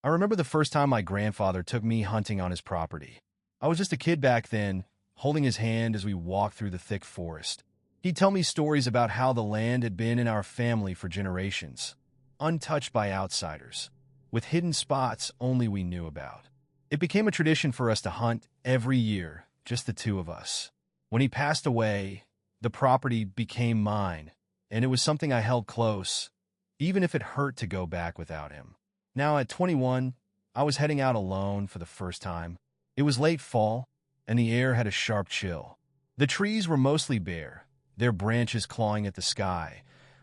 I remember the first time my grandfather took me hunting on his property. I was just a kid back then, holding his hand as we walked through the thick forest. He'd tell me stories about how the land had been in our family for generations, untouched by outsiders, with hidden spots only we knew about. It became a tradition for us to hunt every year, just the two of us. When he passed away, the property became mine, and it was something I held close, even if it hurt to go back without him. Now at 21, I was heading out alone for the first time. It was late fall, and the air had a sharp chill. The trees were mostly bare, their branches clawing at the sky,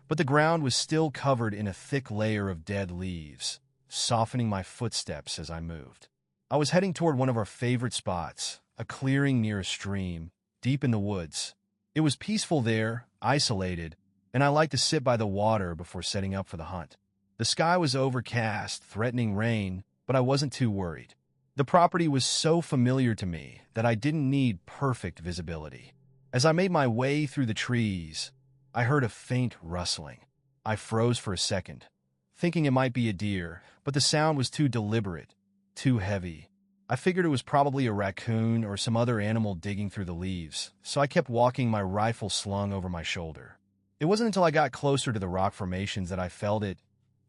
but the ground was still covered in a thick layer of dead leaves, softening my footsteps as I moved. I was heading toward one of our favorite spots, a clearing near a stream, deep in the woods. It was peaceful there, isolated, and I liked to sit by the water before setting up for the hunt. The sky was overcast, threatening rain, but I wasn't too worried. The property was so familiar to me that I didn't need perfect visibility. As I made my way through the trees, I heard a faint rustling. I froze for a second, thinking it might be a deer, but the sound was too deliberate, too heavy. I figured it was probably a raccoon or some other animal digging through the leaves, so I kept walking, my rifle slung over my shoulder. It wasn't until I got closer to the rock formations that I felt it,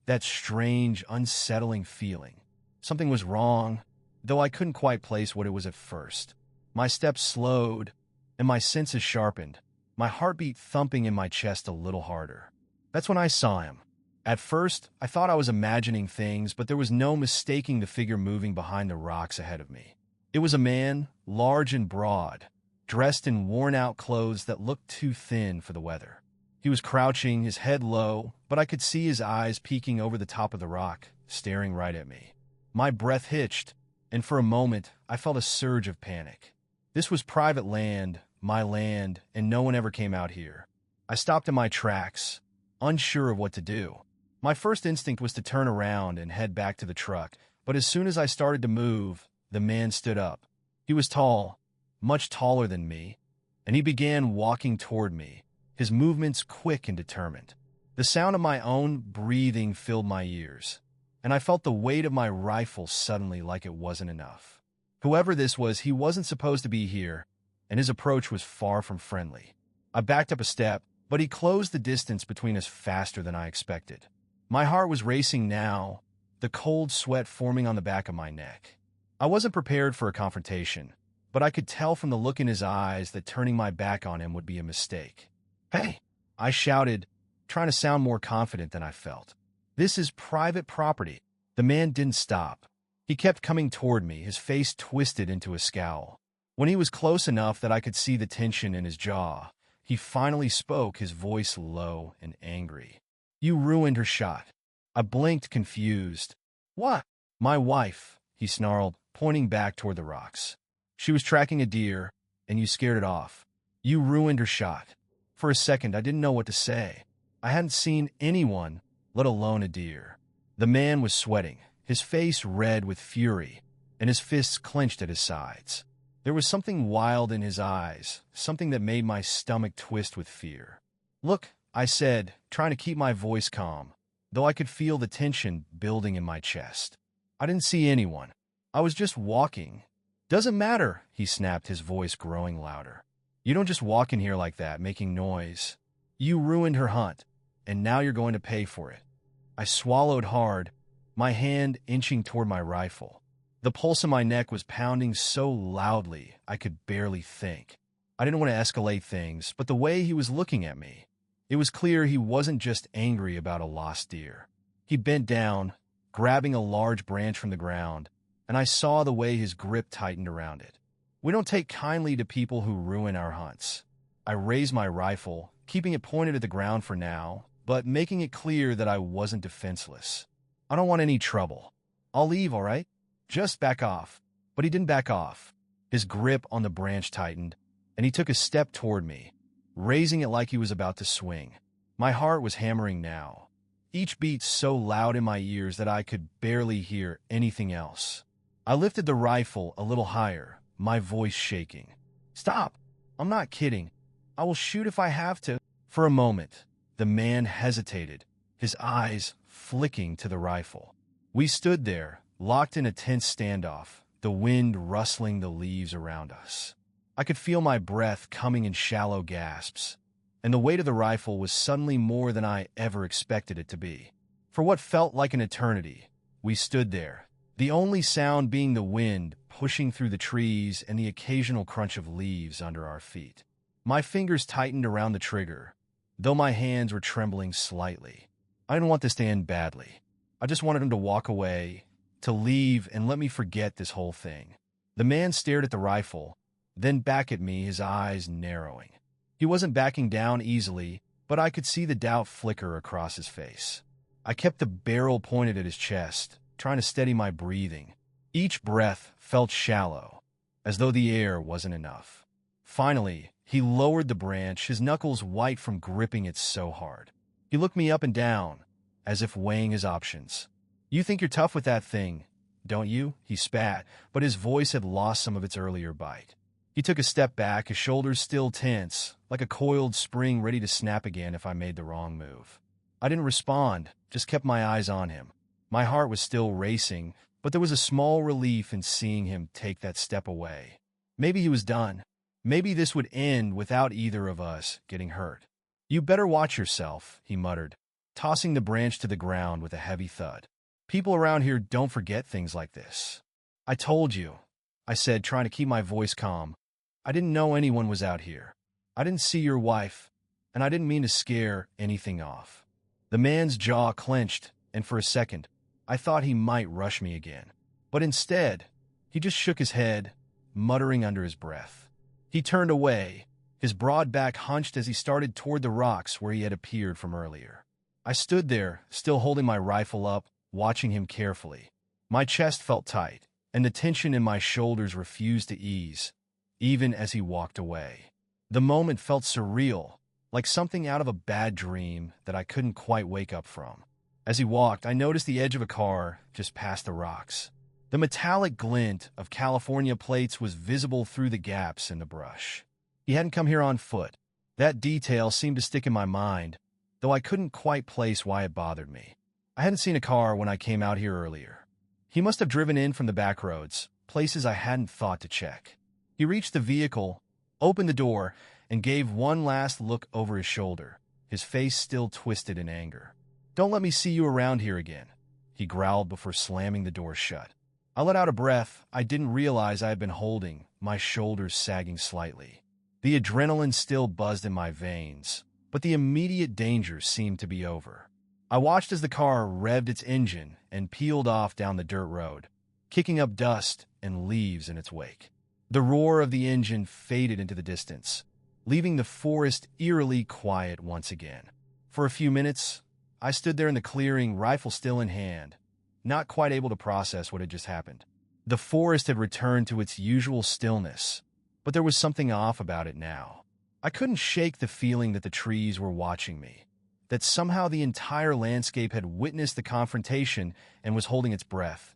that strange, unsettling feeling. Something was wrong, though I couldn't quite place what it was at first. My steps slowed, and my senses sharpened, my heartbeat thumping in my chest a little harder. That's when I saw him. At first, I thought I was imagining things, but there was no mistaking the figure moving behind the rocks ahead of me. It was a man, large and broad, dressed in worn-out clothes that looked too thin for the weather. He was crouching, his head low, but I could see his eyes peeking over the top of the rock, staring right at me. My breath hitched, and for a moment, I felt a surge of panic. This was private land, my land, and no one ever came out here. I stopped in my tracks, unsure of what to do. My first instinct was to turn around and head back to the truck, but as soon as I started to move, the man stood up. He was tall, much taller than me, and he began walking toward me, his movements quick and determined. The sound of my own breathing filled my ears, and I felt the weight of my rifle suddenly like it wasn't enough. Whoever this was, he wasn't supposed to be here, and his approach was far from friendly. I backed up a step, but he closed the distance between us faster than I expected. My heart was racing now, the cold sweat forming on the back of my neck. I wasn't prepared for a confrontation, but I could tell from the look in his eyes that turning my back on him would be a mistake. "Hey!" I shouted, trying to sound more confident than I felt. "This is private property." The man didn't stop. He kept coming toward me, his face twisted into a scowl. When he was close enough that I could see the tension in his jaw, he finally spoke, his voice low and angry. "You ruined her shot." I blinked, confused. "What?" "My wife," he snarled, pointing back toward the rocks. "She was tracking a deer, and you scared it off. You ruined her shot." For a second, I didn't know what to say. I hadn't seen anyone, let alone a deer. The man was sweating, his face red with fury, and his fists clenched at his sides. There was something wild in his eyes, something that made my stomach twist with fear. "Look," I said, trying to keep my voice calm, though I could feel the tension building in my chest. "I didn't see anyone. I was just walking." "Doesn't matter," he snapped, his voice growing louder. "You don't just walk in here like that, making noise. You ruined her hunt, and now you're going to pay for it." I swallowed hard, my hand inching toward my rifle. The pulse in my neck was pounding so loudly I could barely think. I didn't want to escalate things, but the way he was looking at me, it was clear he wasn't just angry about a lost deer. He bent down, grabbing a large branch from the ground, and I saw the way his grip tightened around it. "We don't take kindly to people who ruin our hunts." I raised my rifle, keeping it pointed at the ground for now, but making it clear that I wasn't defenseless. "I don't want any trouble. I'll leave, all right? Just back off." But he didn't back off. His grip on the branch tightened, and he took a step toward me, raising it like he was about to swing. My heart was hammering now, each beat so loud in my ears that I could barely hear anything else. I lifted the rifle a little higher, my voice shaking. "Stop! I'm not kidding. I will shoot if I have to." For a moment, the man hesitated, his eyes flicking to the rifle. We stood there, locked in a tense standoff, the wind rustling the leaves around us. I could feel my breath coming in shallow gasps, and the weight of the rifle was suddenly more than I ever expected it to be. For what felt like an eternity, we stood there, the only sound being the wind pushing through the trees and the occasional crunch of leaves under our feet. My fingers tightened around the trigger, though my hands were trembling slightly. I didn't want this to end badly. I just wanted him to walk away, to leave and let me forget this whole thing. The man stared at the rifle, then back at me, his eyes narrowing. He wasn't backing down easily, but I could see the doubt flicker across his face. I kept the barrel pointed at his chest, trying to steady my breathing. Each breath felt shallow, as though the air wasn't enough. Finally, he lowered the branch, his knuckles white from gripping it so hard. He looked me up and down, as if weighing his options. "You think you're tough with that thing, don't you?" he spat, but his voice had lost some of its earlier bite. He took a step back, his shoulders still tense, like a coiled spring ready to snap again if I made the wrong move. I didn't respond, just kept my eyes on him. My heart was still racing, but there was a small relief in seeing him take that step away. Maybe he was done. Maybe this would end without either of us getting hurt. "You better watch yourself," he muttered, tossing the branch to the ground with a heavy thud. "People around here don't forget things like this." "I told you," I said, trying to keep my voice calm. "I didn't know anyone was out here. I didn't see your wife, and I didn't mean to scare anything off." The man's jaw clenched, and for a second, I thought he might rush me again. But instead, he just shook his head, muttering under his breath. He turned away, his broad back hunched as he started toward the rocks where he had appeared from earlier. I stood there, still holding my rifle up, watching him carefully. My chest felt tight, and the tension in my shoulders refused to ease, even as he walked away. The moment felt surreal, like something out of a bad dream that I couldn't quite wake up from. As he walked, I noticed the edge of a car just past the rocks. The metallic glint of California plates was visible through the gaps in the brush. He hadn't come here on foot. That detail seemed to stick in my mind, though I couldn't quite place why it bothered me. I hadn't seen a car when I came out here earlier. He must have driven in from the back roads, places I hadn't thought to check. He reached the vehicle, opened the door, and gave one last look over his shoulder, his face still twisted in anger. "Don't let me see you around here again," he growled before slamming the door shut. I let out a breath I didn't realize I had been holding, my shoulders sagging slightly. The adrenaline still buzzed in my veins, but the immediate danger seemed to be over. I watched as the car revved its engine and peeled off down the dirt road, kicking up dust and leaves in its wake. The roar of the engine faded into the distance, leaving the forest eerily quiet once again. For a few minutes, I stood there in the clearing, rifle still in hand, not quite able to process what had just happened. The forest had returned to its usual stillness, but there was something off about it now. I couldn't shake the feeling that the trees were watching me, that somehow the entire landscape had witnessed the confrontation and was holding its breath,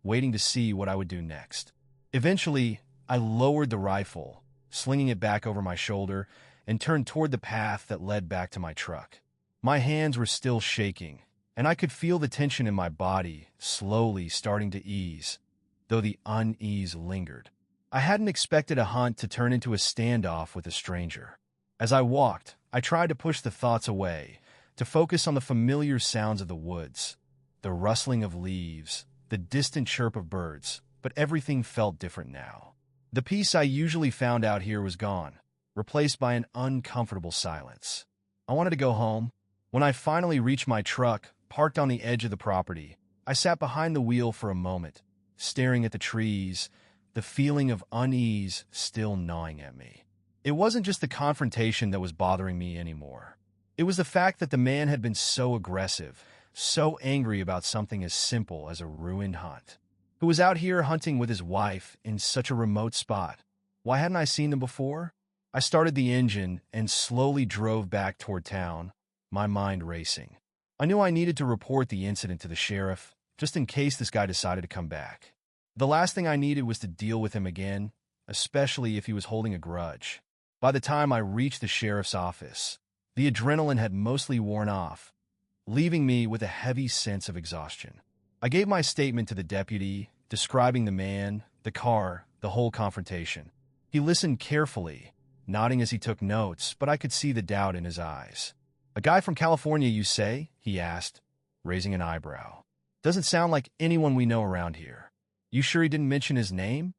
waiting to see what I would do next. Eventually, I lowered the rifle, slinging it back over my shoulder, and turned toward the path that led back to my truck. My hands were still shaking, and I could feel the tension in my body slowly starting to ease, though the unease lingered. I hadn't expected a hunt to turn into a standoff with a stranger. As I walked, I tried to push the thoughts away, to focus on the familiar sounds of the woods, the rustling of leaves, the distant chirp of birds, but everything felt different now. The peace I usually found out here was gone, replaced by an uncomfortable silence. I wanted to go home. When I finally reached my truck, parked on the edge of the property, I sat behind the wheel for a moment, staring at the trees, the feeling of unease still gnawing at me. It wasn't just the confrontation that was bothering me anymore. It was the fact that the man had been so aggressive, so angry about something as simple as a ruined hunt. Who was out here hunting with his wife in such a remote spot? Why hadn't I seen them before? I started the engine and slowly drove back toward town, my mind racing. I knew I needed to report the incident to the sheriff, just in case this guy decided to come back. The last thing I needed was to deal with him again, especially if he was holding a grudge. By the time I reached the sheriff's office, the adrenaline had mostly worn off, leaving me with a heavy sense of exhaustion. I gave my statement to the deputy, describing the man, the car, the whole confrontation. He listened carefully, nodding as he took notes, but I could see the doubt in his eyes. "A guy from California, you say?" he asked, raising an eyebrow. "Doesn't sound like anyone we know around here. You sure he didn't mention his name?"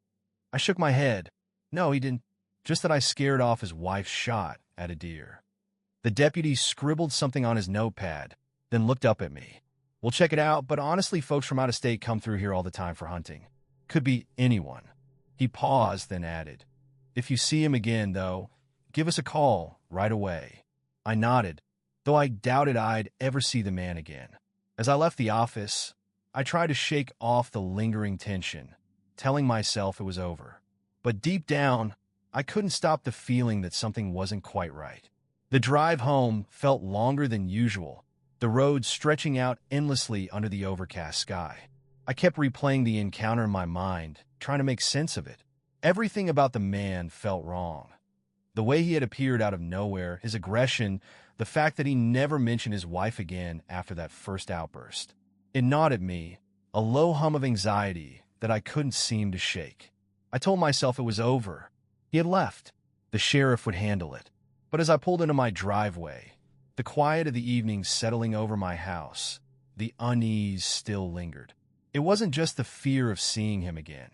I shook my head. "No, he didn't. Just that I scared off his wife's shot at a deer." The deputy scribbled something on his notepad, then looked up at me. "We'll check it out, but honestly, folks from out of state come through here all the time for hunting. Could be anyone." He paused, then added, "If you see him again, though, give us a call right away." I nodded, though I doubted I'd ever see the man again. As I left the office, I tried to shake off the lingering tension, telling myself it was over. But deep down, I couldn't stop the feeling that something wasn't quite right. The drive home felt longer than usual, the road stretching out endlessly under the overcast sky. I kept replaying the encounter in my mind, trying to make sense of it. Everything about the man felt wrong. The way he had appeared out of nowhere, his aggression, the fact that he never mentioned his wife again after that first outburst. It gnawed at me, a low hum of anxiety that I couldn't seem to shake. I told myself it was over. He had left. The sheriff would handle it. But as I pulled into my driveway, the quiet of the evening settling over my house, the unease still lingered. It wasn't just the fear of seeing him again.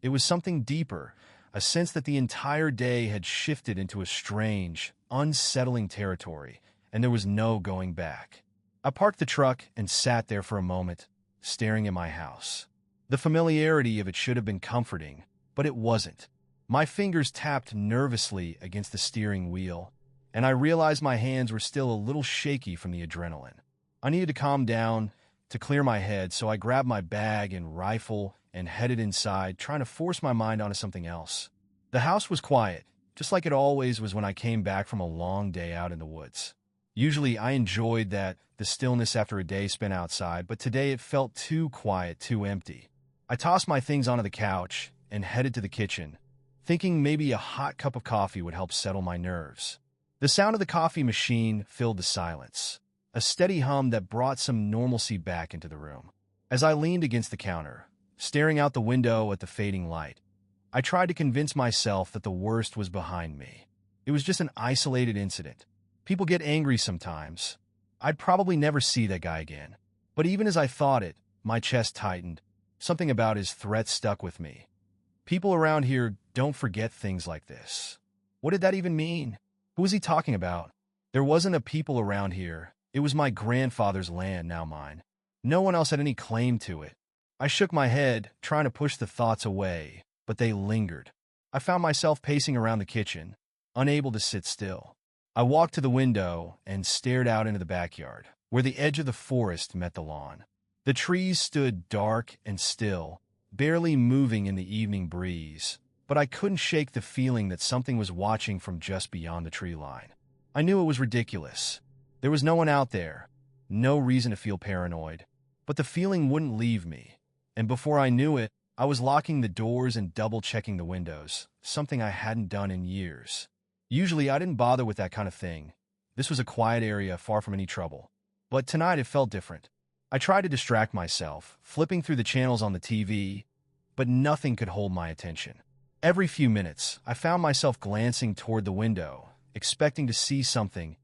It was something deeper, a sense that the entire day had shifted into a strange, unsettling territory, and there was no going back. I parked the truck and sat there for a moment, staring at my house. The familiarity of it should have been comforting, but it wasn't. My fingers tapped nervously against the steering wheel, and I realized my hands were still a little shaky from the adrenaline. I needed to calm down, to clear my head, so I grabbed my bag and rifle and headed inside, trying to force my mind onto something else. The house was quiet, just like it always was when I came back from a long day out in the woods. Usually I enjoyed the stillness after a day spent outside, but today it felt too quiet, too empty. I tossed my things onto the couch and headed to the kitchen, thinking maybe a hot cup of coffee would help settle my nerves. The sound of the coffee machine filled the silence, a steady hum that brought some normalcy back into the room. As I leaned against the counter, staring out the window at the fading light, I tried to convince myself that the worst was behind me. It was just an isolated incident. People get angry sometimes. I'd probably never see that guy again. But even as I thought it, my chest tightened. Something about his threat stuck with me. People around here don't forget things like this. What did that even mean? Who was he talking about? There wasn't a people around here. It was my grandfather's land, now mine. No one else had any claim to it. I shook my head, trying to push the thoughts away, but they lingered. I found myself pacing around the kitchen, unable to sit still. I walked to the window and stared out into the backyard, where the edge of the forest met the lawn. The trees stood dark and still, barely moving in the evening breeze, but I couldn't shake the feeling that something was watching from just beyond the tree line. I knew it was ridiculous. There was no one out there, no reason to feel paranoid, but the feeling wouldn't leave me, and before I knew it, I was locking the doors and double-checking the windows, something I hadn't done in years. Usually I didn't bother with that kind of thing. This was a quiet area far from any trouble. But tonight it felt different. I tried to distract myself, flipping through the channels on the TV, but nothing could hold my attention. Every few minutes, I found myself glancing toward the window, expecting to see something,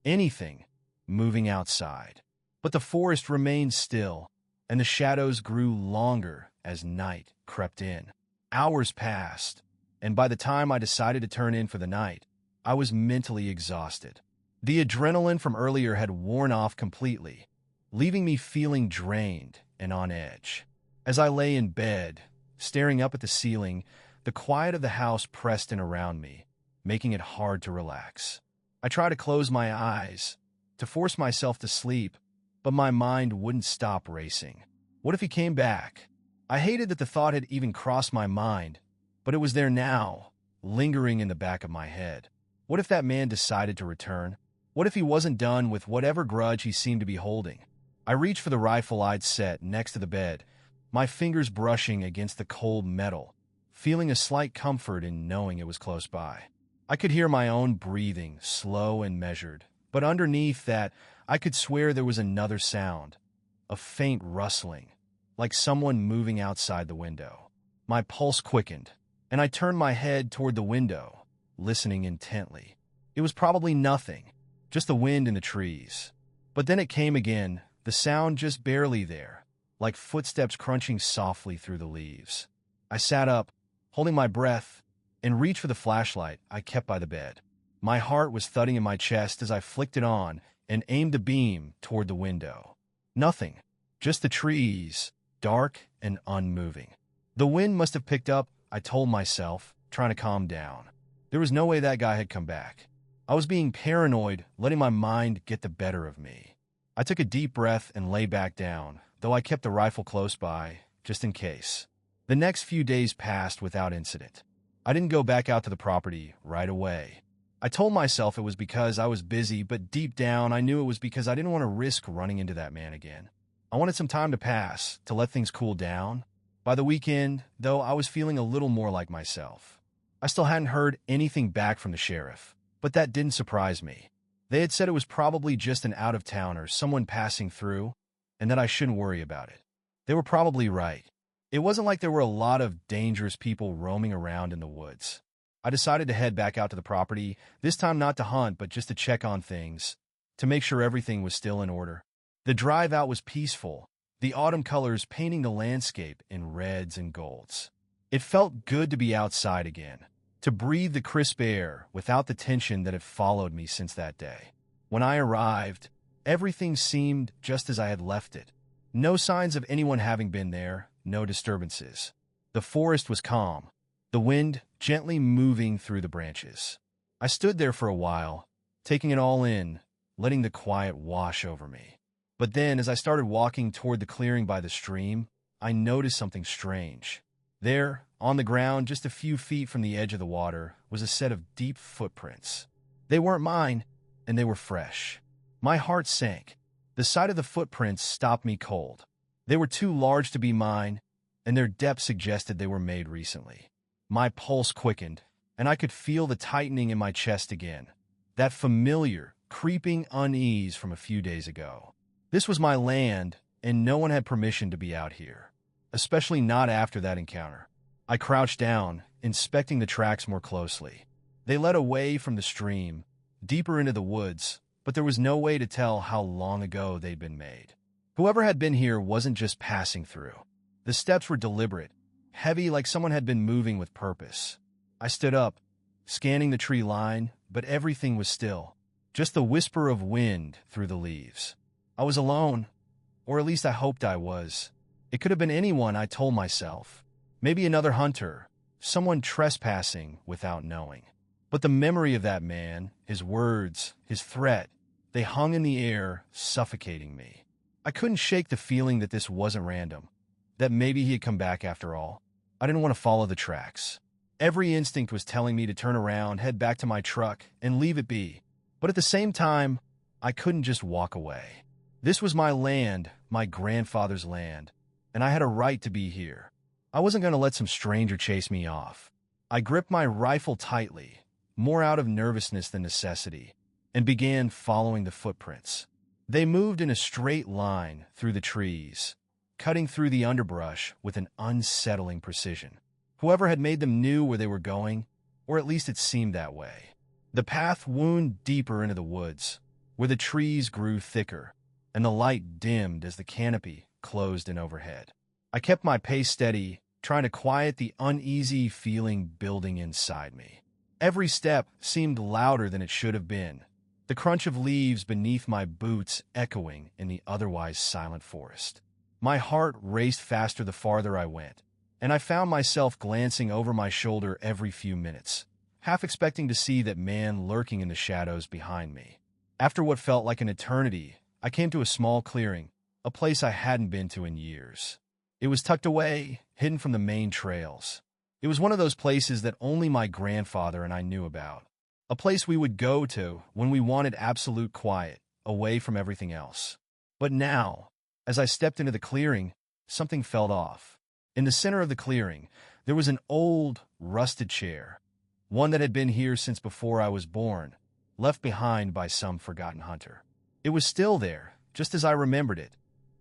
anything, moving outside. But the forest remained still, and the shadows grew longer as night crept in. Hours passed, and by the time I decided to turn in for the night, I was mentally exhausted. The adrenaline from earlier had worn off completely, leaving me feeling drained and on edge. As I lay in bed, staring up at the ceiling, the quiet of the house pressed in around me, making it hard to relax. I tried to close my eyes, to force myself to sleep, but my mind wouldn't stop racing. What if he came back? I hated that the thought had even crossed my mind, but it was there now, lingering in the back of my head. What if that man decided to return? What if he wasn't done with whatever grudge he seemed to be holding? I reached for the rifle I'd set next to the bed, my fingers brushing against the cold metal, feeling a slight comfort in knowing it was close by. I could hear my own breathing, slow and measured, but underneath that, I could swear there was another sound, a faint rustling, like someone moving outside the window. My pulse quickened, and I turned my head toward the window, listening intently. It was probably nothing, just the wind in the trees. But then it came again, the sound just barely there, like footsteps crunching softly through the leaves. I sat up, holding my breath, and reached for the flashlight I kept by the bed. My heart was thudding in my chest as I flicked it on and aimed the beam toward the window. Nothing, just the trees, dark and unmoving. The wind must have picked up, I told myself, trying to calm down. There was no way that guy had come back. I was being paranoid, letting my mind get the better of me. I took a deep breath and lay back down, though I kept the rifle close by, just in case. The next few days passed without incident. I didn't go back out to the property right away. I told myself it was because I was busy, but deep down I knew it was because I didn't want to risk running into that man again. I wanted some time to pass, to let things cool down. By the weekend, though, I was feeling a little more like myself. I still hadn't heard anything back from the sheriff, but that didn't surprise me. They had said it was probably just an out-of-towner, someone passing through, and that I shouldn't worry about it. They were probably right. It wasn't like there were a lot of dangerous people roaming around in the woods. I decided to head back out to the property, this time not to hunt, but just to check on things, to make sure everything was still in order. The drive out was peaceful, the autumn colors painting the landscape in reds and golds. It felt good to be outside again, to breathe the crisp air without the tension that had followed me since that day. When I arrived, everything seemed just as I had left it. No signs of anyone having been there, no disturbances. The forest was calm, the wind gently moving through the branches. I stood there for a while, taking it all in, letting the quiet wash over me. But then, as I started walking toward the clearing by the stream, I noticed something strange. There, on the ground just a few feet from the edge of the water, was a set of deep footprints. They weren't mine, and they were fresh. My heart sank. The sight of the footprints stopped me cold. They were too large to be mine, and their depth suggested they were made recently. My pulse quickened, and I could feel the tightening in my chest again. That familiar, creeping unease from a few days ago. This was my land, and no one had permission to be out here, especially not after that encounter. I crouched down, inspecting the tracks more closely. They led away from the stream, deeper into the woods, but there was no way to tell how long ago they'd been made. Whoever had been here wasn't just passing through. The steps were deliberate, heavy like someone had been moving with purpose. I stood up, scanning the tree line, but everything was still, just the whisper of wind through the leaves. I was alone, or at least I hoped I was. It could have been anyone, I told myself. Maybe another hunter, someone trespassing without knowing. But the memory of that man, his words, his threat, they hung in the air, suffocating me. I couldn't shake the feeling that this wasn't random, that maybe he had come back after all. I didn't want to follow the tracks. Every instinct was telling me to turn around, head back to my truck, and leave it be. But at the same time, I couldn't just walk away. This was my land, my grandfather's land, and I had a right to be here. I wasn't going to let some stranger chase me off. I gripped my rifle tightly, more out of nervousness than necessity, and began following the footprints. They moved in a straight line through the trees, cutting through the underbrush with an unsettling precision. Whoever had made them knew where they were going, or at least it seemed that way. The path wound deeper into the woods, where the trees grew thicker, and the light dimmed as the canopy closed in overhead. I kept my pace steady, trying to quiet the uneasy feeling building inside me. Every step seemed louder than it should have been, the crunch of leaves beneath my boots echoing in the otherwise silent forest. My heart raced faster the farther I went, and I found myself glancing over my shoulder every few minutes, half expecting to see that man lurking in the shadows behind me. After what felt like an eternity, I came to a small clearing, a place I hadn't been to in years. It was tucked away, hidden from the main trails. It was one of those places that only my grandfather and I knew about. A place we would go to when we wanted absolute quiet, away from everything else. But now, as I stepped into the clearing, something felt off. In the center of the clearing, there was an old, rusted chair, one that had been here since before I was born, left behind by some forgotten hunter. It was still there, just as I remembered it,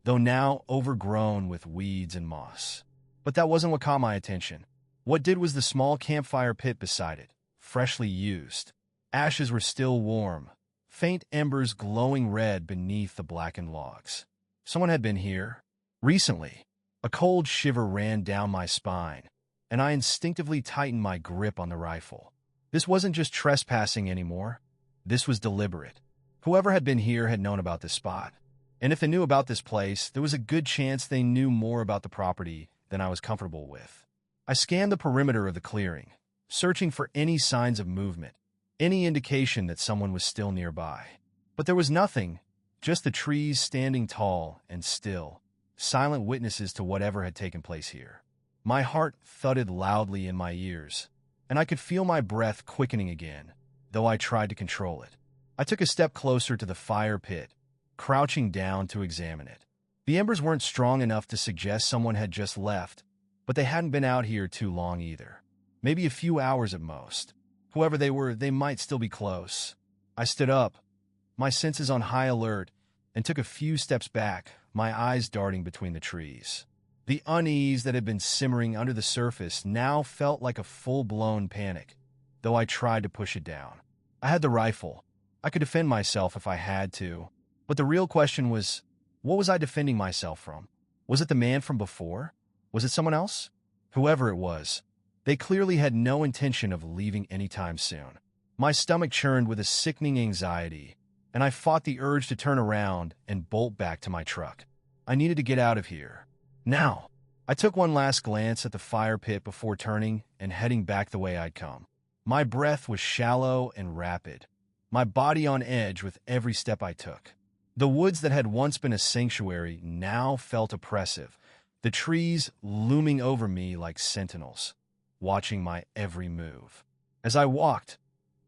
though now overgrown with weeds and moss. But that wasn't what caught my attention. What did was the small campfire pit beside it, freshly used. Ashes were still warm, faint embers glowing red beneath the blackened logs. Someone had been here. Recently. A cold shiver ran down my spine, and I instinctively tightened my grip on the rifle. This wasn't just trespassing anymore. This was deliberate. Whoever had been here had known about this spot. And if they knew about this place, there was a good chance they knew more about the property than I was comfortable with. I scanned the perimeter of the clearing, searching for any signs of movement, any indication that someone was still nearby. But there was nothing, just the trees standing tall and still, silent witnesses to whatever had taken place here. My heart thudded loudly in my ears, and I could feel my breath quickening again, though I tried to control it. I took a step closer to the fire pit, crouching down to examine it. The embers weren't strong enough to suggest someone had just left, but they hadn't been out here too long either. Maybe a few hours at most. Whoever they were, they might still be close. I stood up, my senses on high alert, and took a few steps back, my eyes darting between the trees. The unease that had been simmering under the surface now felt like a full-blown panic, though I tried to push it down. I had the rifle. I could defend myself if I had to. But the real question was, what was I defending myself from? Was it the man from before? Was it someone else? Whoever it was, they clearly had no intention of leaving anytime soon. My stomach churned with a sickening anxiety, and I fought the urge to turn around and bolt back to my truck. I needed to get out of here. Now, I took one last glance at the fire pit before turning and heading back the way I'd come. My breath was shallow and rapid, my body on edge with every step I took. The woods that had once been a sanctuary now felt oppressive, the trees looming over me like sentinels, watching my every move. As I walked,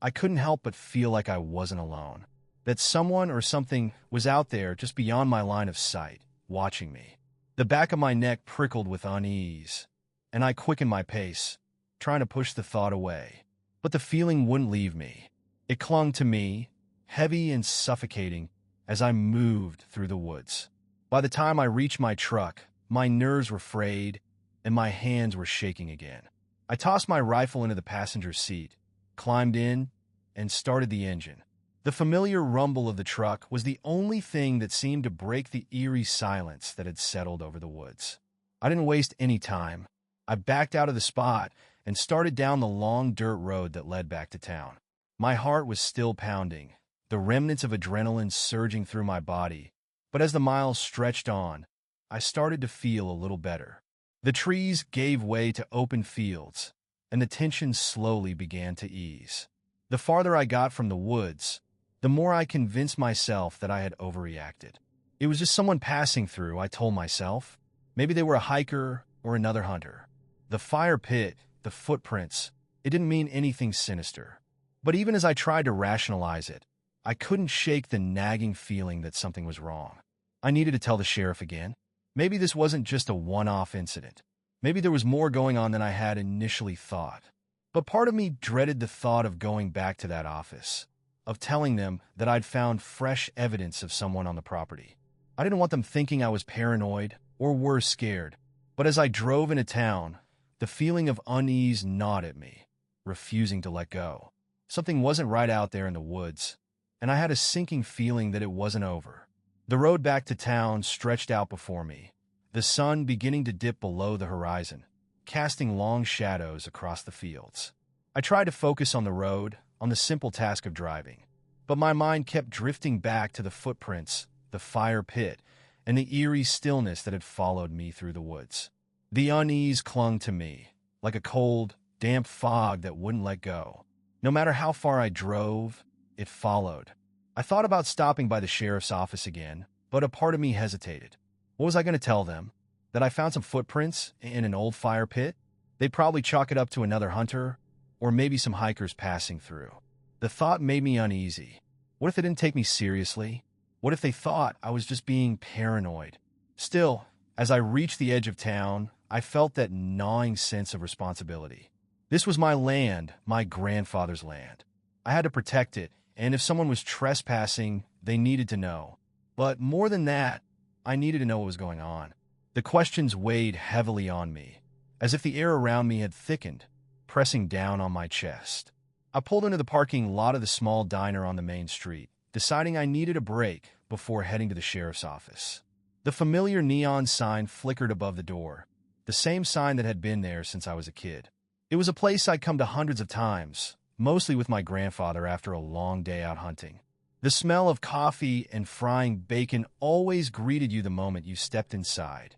I couldn't help but feel like I wasn't alone, that someone or something was out there just beyond my line of sight, watching me. The back of my neck prickled with unease, and I quickened my pace, trying to push the thought away. But the feeling wouldn't leave me. It clung to me, heavy and suffocating, as I moved through the woods. By the time I reached my truck, my nerves were frayed, and my hands were shaking again. I tossed my rifle into the passenger seat, climbed in, and started the engine. The familiar rumble of the truck was the only thing that seemed to break the eerie silence that had settled over the woods. I didn't waste any time. I backed out of the spot and started down the long dirt road that led back to town. My heart was still pounding, the remnants of adrenaline surging through my body, but as the miles stretched on, I started to feel a little better. The trees gave way to open fields, and the tension slowly began to ease. The farther I got from the woods, the more I convinced myself that I had overreacted. It was just someone passing through, I told myself. Maybe they were a hiker or another hunter. The fire pit, the footprints, it didn't mean anything sinister. But even as I tried to rationalize it, I couldn't shake the nagging feeling that something was wrong. I needed to tell the sheriff again. Maybe this wasn't just a one-off incident. Maybe there was more going on than I had initially thought. But part of me dreaded the thought of going back to that office, of telling them that I'd found fresh evidence of someone on the property. I didn't want them thinking I was paranoid or worse, scared. But as I drove into town, the feeling of unease gnawed at me, refusing to let go. Something wasn't right out there in the woods, and I had a sinking feeling that it wasn't over. The road back to town stretched out before me, the sun beginning to dip below the horizon, casting long shadows across the fields. I tried to focus on the road, on the simple task of driving, but my mind kept drifting back to the footprints, the fire pit, and the eerie stillness that had followed me through the woods. The unease clung to me, like a cold, damp fog that wouldn't let go. No matter how far I drove, it followed. I thought about stopping by the sheriff's office again, but a part of me hesitated. What was I going to tell them? That I found some footprints in an old fire pit? They'd probably chalk it up to another hunter, or maybe some hikers passing through. The thought made me uneasy. What if they didn't take me seriously? What if they thought I was just being paranoid? Still, as I reached the edge of town, I felt that gnawing sense of responsibility. This was my land, my grandfather's land. I had to protect it, and if someone was trespassing, they needed to know. But more than that, I needed to know what was going on. The questions weighed heavily on me, as if the air around me had thickened, pressing down on my chest. I pulled into the parking lot of the small diner on the main street, deciding I needed a break before heading to the sheriff's office. The familiar neon sign flickered above the door, the same sign that had been there since I was a kid. It was a place I'd come to hundreds of times, mostly with my grandfather after a long day out hunting. The smell of coffee and frying bacon always greeted you the moment you stepped inside,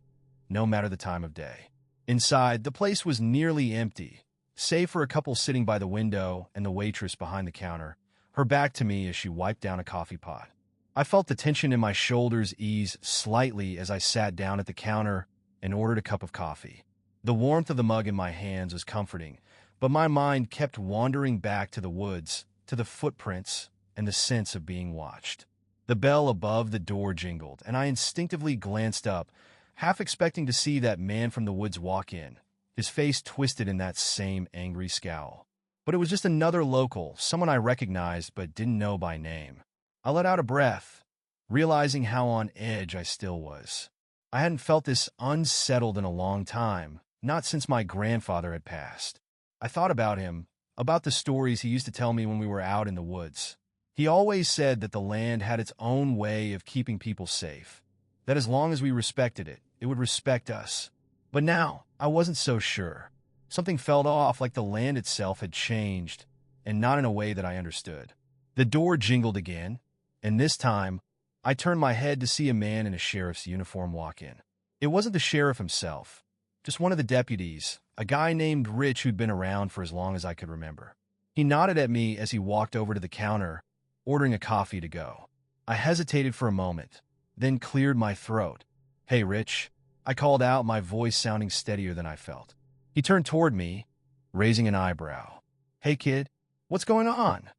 no matter the time of day. Inside, the place was nearly empty, save for a couple sitting by the window and the waitress behind the counter, her back to me as she wiped down a coffee pot. I felt the tension in my shoulders ease slightly as I sat down at the counter and ordered a cup of coffee. The warmth of the mug in my hands was comforting, but my mind kept wandering back to the woods, to the footprints, and the sense of being watched. The bell above the door jingled, and I instinctively glanced up, half expecting to see that man from the woods walk in, his face twisted in that same angry scowl. But it was just another local, someone I recognized but didn't know by name. I let out a breath, realizing how on edge I still was. I hadn't felt this unsettled in a long time, not since my grandfather had passed. I thought about him, about the stories he used to tell me when we were out in the woods. He always said that the land had its own way of keeping people safe, that as long as we respected it, it would respect us. But now, I wasn't so sure. Something felt off, like the land itself had changed, and not in a way that I understood. The door jingled again, and this time, I turned my head to see a man in a sheriff's uniform walk in. It wasn't the sheriff himself, just one of the deputies, a guy named Rich who'd been around for as long as I could remember. He nodded at me as he walked over to the counter, ordering a coffee to go. I hesitated for a moment, then cleared my throat. "Hey, Rich," I called out, my voice sounding steadier than I felt. He turned toward me, raising an eyebrow. "Hey, kid, what's going on?"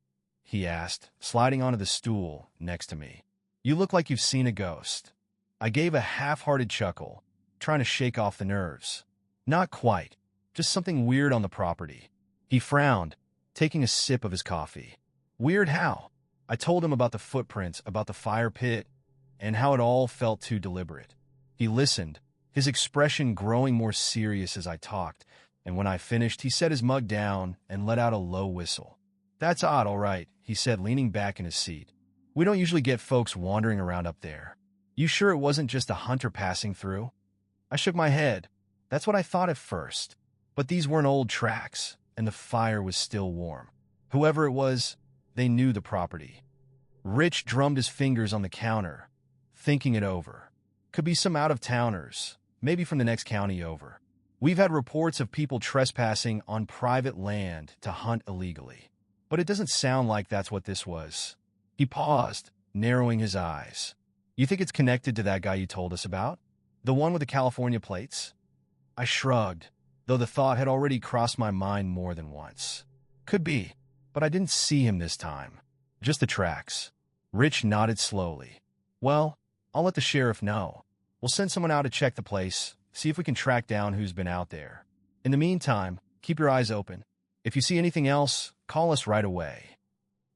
he asked, sliding onto the stool next to me. "You look like you've seen a ghost." I gave a half-hearted chuckle, trying to shake off the nerves. "Not quite, just something weird on the property." He frowned, taking a sip of his coffee. "Weird how?" I told him about the footprints, about the fire pit, and how it all felt too deliberate. He listened, his expression growing more serious as I talked, and when I finished, he set his mug down and let out a low whistle. "That's odd, all right," he said, leaning back in his seat. "We don't usually get folks wandering around up there. You sure it wasn't just a hunter passing through?" I shook my head. That's what I thought at first. But these weren't old tracks, and the fire was still warm. Whoever it was, they knew the property. Rich drummed his fingers on the counter, thinking it over. Could be some out-of-towners, maybe from the next county over. We've had reports of people trespassing on private land to hunt illegally. But it doesn't sound like that's what this was. He paused, narrowing his eyes. "You think it's connected to that guy you told us about? The one with the California plates?" I shrugged, though the thought had already crossed my mind more than once. "Could be, but I didn't see him this time. Just the tracks." Rich nodded slowly. "Well, I'll let the sheriff know. We'll send someone out to check the place, see if we can track down who's been out there. In the meantime, keep your eyes open. If you see anything else, call us right away."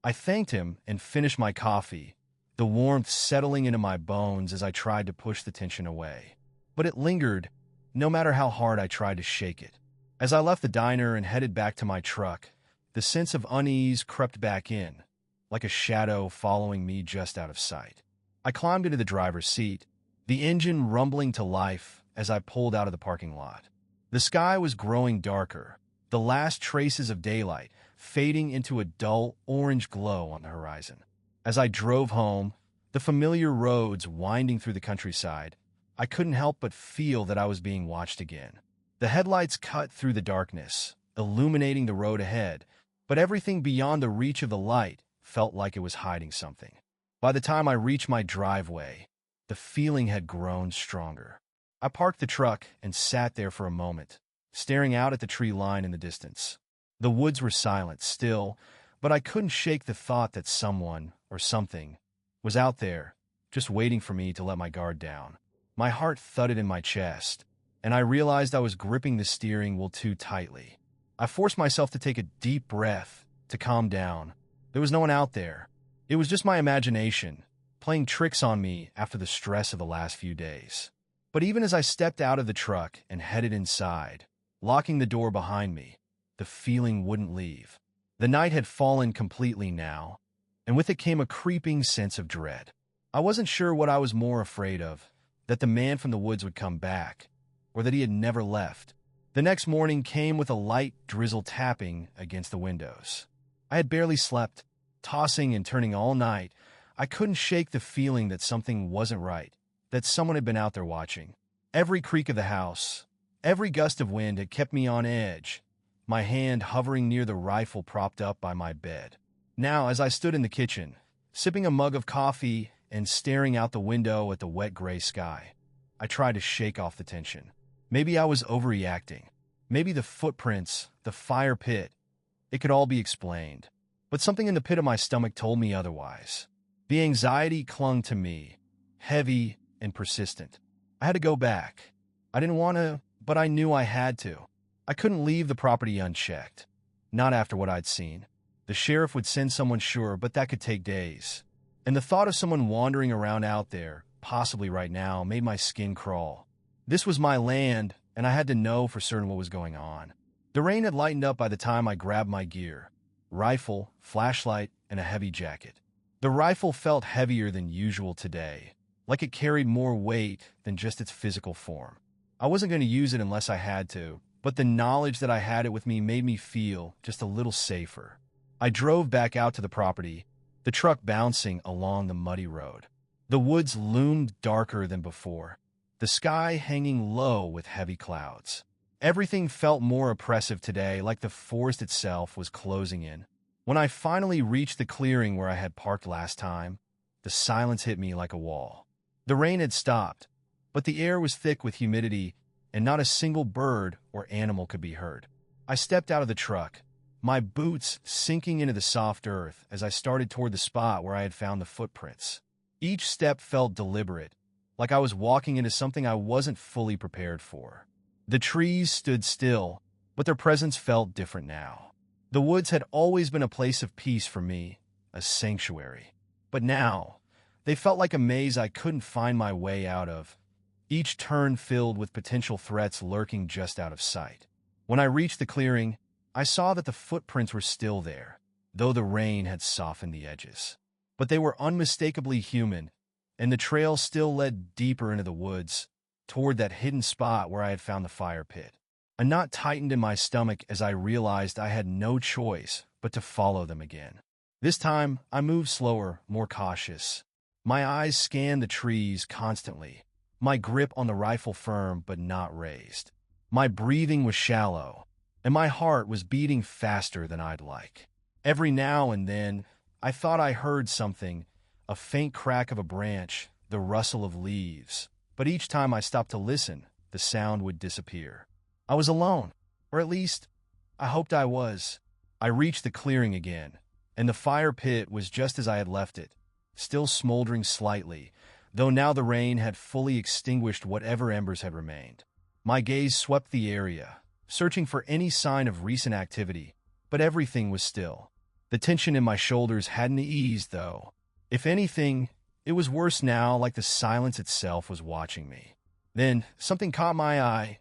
I thanked him and finished my coffee, the warmth settling into my bones as I tried to push the tension away. But it lingered, no matter how hard I tried to shake it. As I left the diner and headed back to my truck, the sense of unease crept back in, like a shadow following me just out of sight. I climbed into the driver's seat, the engine rumbling to life as I pulled out of the parking lot. The sky was growing darker, the last traces of daylight fading into a dull orange glow on the horizon. As I drove home, the familiar roads winding through the countryside, I couldn't help but feel that I was being watched again. The headlights cut through the darkness, illuminating the road ahead, but everything beyond the reach of the light felt like it was hiding something. By the time I reached my driveway, the feeling had grown stronger. I parked the truck and sat there for a moment, staring out at the tree line in the distance. The woods were silent, still, but I couldn't shake the thought that someone, or something, was out there, just waiting for me to let my guard down. My heart thudded in my chest, and I realized I was gripping the steering wheel too tightly. I forced myself to take a deep breath, to calm down. There was no one out there. It was just my imagination, playing tricks on me after the stress of the last few days. But even as I stepped out of the truck and headed inside, locking the door behind me, the feeling wouldn't leave. The night had fallen completely now, and with it came a creeping sense of dread. I wasn't sure what I was more afraid of, that the man from the woods would come back, or that he had never left. The next morning came with a light drizzle tapping against the windows. I had barely slept, tossing and turning all night. I couldn't shake the feeling that something wasn't right, that someone had been out there watching. Every creak of the house, every gust of wind had kept me on edge, my hand hovering near the rifle propped up by my bed. Now, as I stood in the kitchen, sipping a mug of coffee and staring out the window at the wet gray sky, I tried to shake off the tension. Maybe I was overreacting. Maybe the footprints, the fire pit, it could all be explained. But something in the pit of my stomach told me otherwise. The anxiety clung to me, heavy and persistent. I had to go back. I didn't want to, but I knew I had to. I couldn't leave the property unchecked. Not after what I'd seen. The sheriff would send someone, sure, but that could take days. And the thought of someone wandering around out there, possibly right now, made my skin crawl. This was my land, and I had to know for certain what was going on. The rain had lightened up by the time I grabbed my gear. Rifle, flashlight, and a heavy jacket. The rifle felt heavier than usual today, like it carried more weight than just its physical form. I wasn't going to use it unless I had to, but the knowledge that I had it with me made me feel just a little safer. I drove back out to the property, the truck bouncing along the muddy road. The woods loomed darker than before, the sky hanging low with heavy clouds. Everything felt more oppressive today, like the forest itself was closing in. When I finally reached the clearing where I had parked last time, the silence hit me like a wall. The rain had stopped, but the air was thick with humidity, and not a single bird or animal could be heard. I stepped out of the truck, my boots sinking into the soft earth as I started toward the spot where I had found the footprints. Each step felt deliberate, like I was walking into something I wasn't fully prepared for. The trees stood still, but their presence felt different now. The woods had always been a place of peace for me, a sanctuary. But now, they felt like a maze I couldn't find my way out of, each turn filled with potential threats lurking just out of sight. When I reached the clearing, I saw that the footprints were still there, though the rain had softened the edges. But they were unmistakably human, and the trail still led deeper into the woods, toward that hidden spot where I had found the fire pit. A knot tightened in my stomach as I realized I had no choice but to follow them again. This time, I moved slower, more cautious. My eyes scanned the trees constantly, my grip on the rifle firm but not raised. My breathing was shallow, and my heart was beating faster than I'd like. Every now and then, I thought I heard something, a faint crack of a branch, the rustle of leaves. But each time I stopped to listen, the sound would disappear. I was alone, or at least, I hoped I was. I reached the clearing again, and the fire pit was just as I had left it, still smoldering slightly, though now the rain had fully extinguished whatever embers had remained. My gaze swept the area, searching for any sign of recent activity, but everything was still. The tension in my shoulders hadn't eased, though. If anything, it was worse now, like the silence itself was watching me. Then, something caught my eye.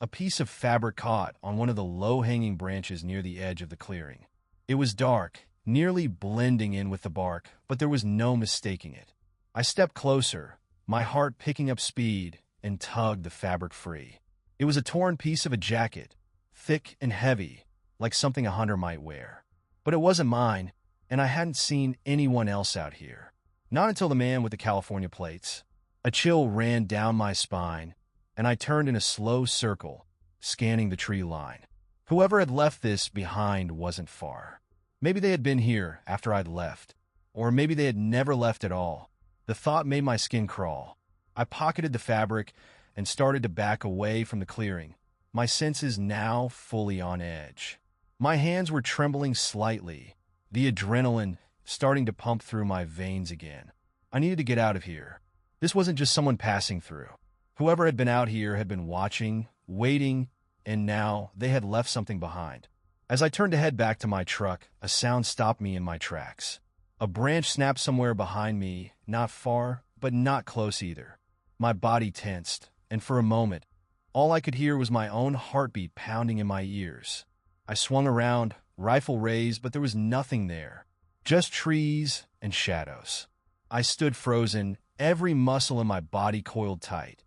A piece of fabric caught on one of the low-hanging branches near the edge of the clearing. It was dark, nearly blending in with the bark, but there was no mistaking it. I stepped closer, my heart picking up speed, and tugged the fabric free. It was a torn piece of a jacket, thick and heavy, like something a hunter might wear. But it wasn't mine, and I hadn't seen anyone else out here. Not until the man with the California plates. A chill ran down my spine, and I turned in a slow circle, scanning the tree line. Whoever had left this behind wasn't far. Maybe they had been here after I'd left, or maybe they had never left at all. The thought made my skin crawl. I pocketed the fabric and started to back away from the clearing, my senses now fully on edge. My hands were trembling slightly, the adrenaline starting to pump through my veins again. I needed to get out of here. This wasn't just someone passing through. Whoever had been out here had been watching, waiting, and now they had left something behind. As I turned to head back to my truck, a sound stopped me in my tracks. A branch snapped somewhere behind me, not far, but not close either. My body tensed, and for a moment, all I could hear was my own heartbeat pounding in my ears. I swung around, rifle raised, but there was nothing there. Just trees and shadows. I stood frozen, every muscle in my body coiled tight,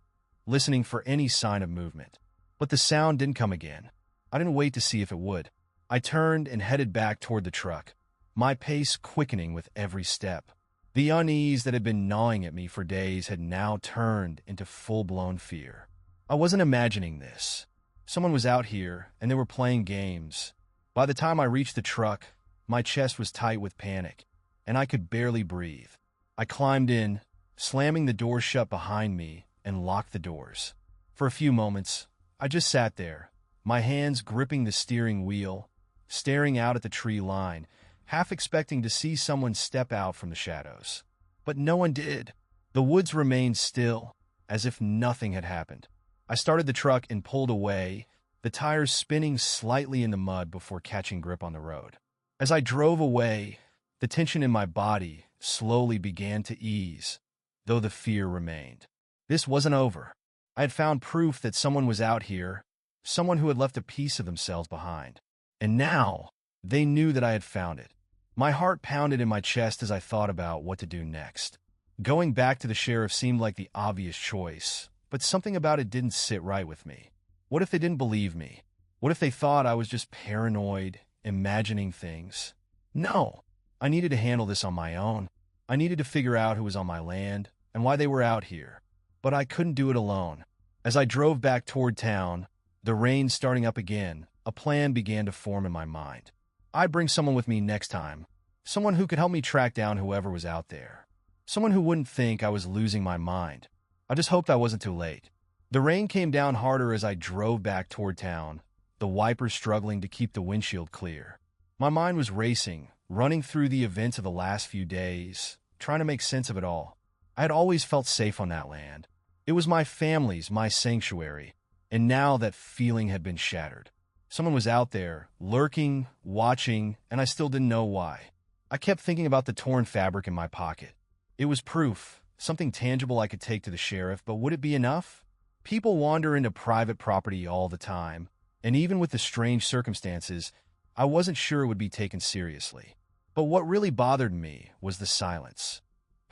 listening for any sign of movement. But the sound didn't come again. I didn't wait to see if it would. I turned and headed back toward the truck, my pace quickening with every step. The unease that had been gnawing at me for days had now turned into full-blown fear. I wasn't imagining this. Someone was out here, and they were playing games. By the time I reached the truck, my chest was tight with panic, and I could barely breathe. I climbed in, slamming the door shut behind me, and locked the doors. For a few moments, I just sat there, my hands gripping the steering wheel, staring out at the tree line, half expecting to see someone step out from the shadows. But no one did. The woods remained still, as if nothing had happened. I started the truck and pulled away, the tires spinning slightly in the mud before catching grip on the road. As I drove away, the tension in my body slowly began to ease, though the fear remained. This wasn't over. I had found proof that someone was out here, someone who had left a piece of themselves behind. And now, they knew that I had found it. My heart pounded in my chest as I thought about what to do next. Going back to the sheriff seemed like the obvious choice, but something about it didn't sit right with me. What if they didn't believe me? What if they thought I was just paranoid, imagining things? No, I needed to handle this on my own. I needed to figure out who was on my land and why they were out here. But I couldn't do it alone. As I drove back toward town, the rain starting up again, a plan began to form in my mind. I'd bring someone with me next time, someone who could help me track down whoever was out there, someone who wouldn't think I was losing my mind. I just hoped I wasn't too late. The rain came down harder as I drove back toward town, the wipers struggling to keep the windshield clear. My mind was racing, running through the events of the last few days, trying to make sense of it all. I had always felt safe on that land. It was my family's, my sanctuary, and now that feeling had been shattered. Someone was out there, lurking, watching, and I still didn't know why. I kept thinking about the torn fabric in my pocket. It was proof, something tangible I could take to the sheriff, but would it be enough? People wander into private property all the time, and even with the strange circumstances, I wasn't sure it would be taken seriously. But what really bothered me was the silence.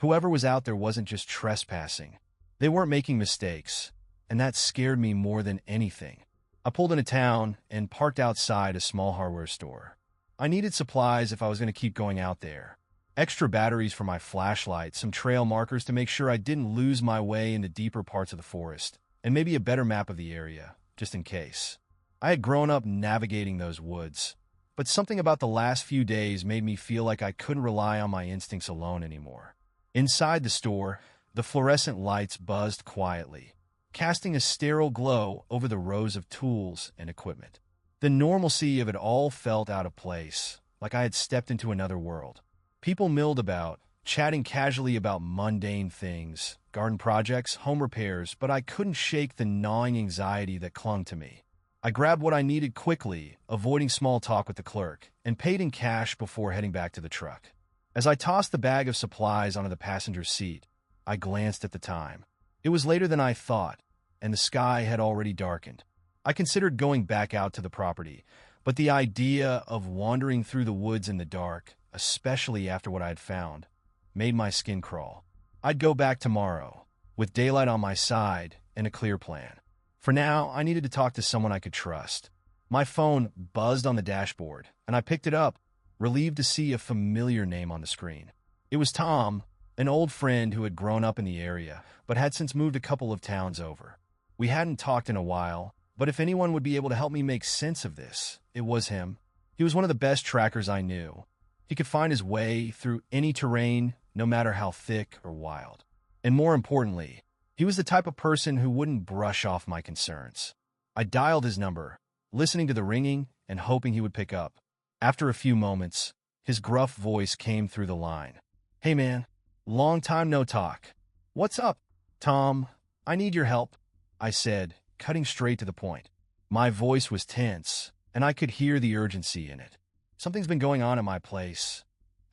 Whoever was out there wasn't just trespassing. They weren't making mistakes, and that scared me more than anything. I pulled into town and parked outside a small hardware store. I needed supplies if I was going to keep going out there. Extra batteries for my flashlight, some trail markers to make sure I didn't lose my way in the deeper parts of the forest, and maybe a better map of the area, just in case. I had grown up navigating those woods, but something about the last few days made me feel like I couldn't rely on my instincts alone anymore. Inside the store, the fluorescent lights buzzed quietly, casting a sterile glow over the rows of tools and equipment. The normalcy of it all felt out of place, like I had stepped into another world. People milled about, chatting casually about mundane things, garden projects, home repairs, but I couldn't shake the gnawing anxiety that clung to me. I grabbed what I needed quickly, avoiding small talk with the clerk, and paid in cash before heading back to the truck. As I tossed the bag of supplies onto the passenger seat, I glanced at the time. It was later than I thought, and the sky had already darkened. I considered going back out to the property, but the idea of wandering through the woods in the dark, especially after what I had found, made my skin crawl. I'd go back tomorrow, with daylight on my side and a clear plan. For now, I needed to talk to someone I could trust. My phone buzzed on the dashboard, and I picked it up, relieved to see a familiar name on the screen. It was Tom, an old friend who had grown up in the area, but had since moved a couple of towns over. We hadn't talked in a while, but if anyone would be able to help me make sense of this, it was him. He was one of the best trackers I knew. He could find his way through any terrain, no matter how thick or wild. And more importantly, he was the type of person who wouldn't brush off my concerns. I dialed his number, listening to the ringing and hoping he would pick up. After a few moments, his gruff voice came through the line. "Hey man, long time no talk. What's up, Tom? I need your help," I said, cutting straight to the point. My voice was tense, and I could hear the urgency in it. "Something's been going on at my place.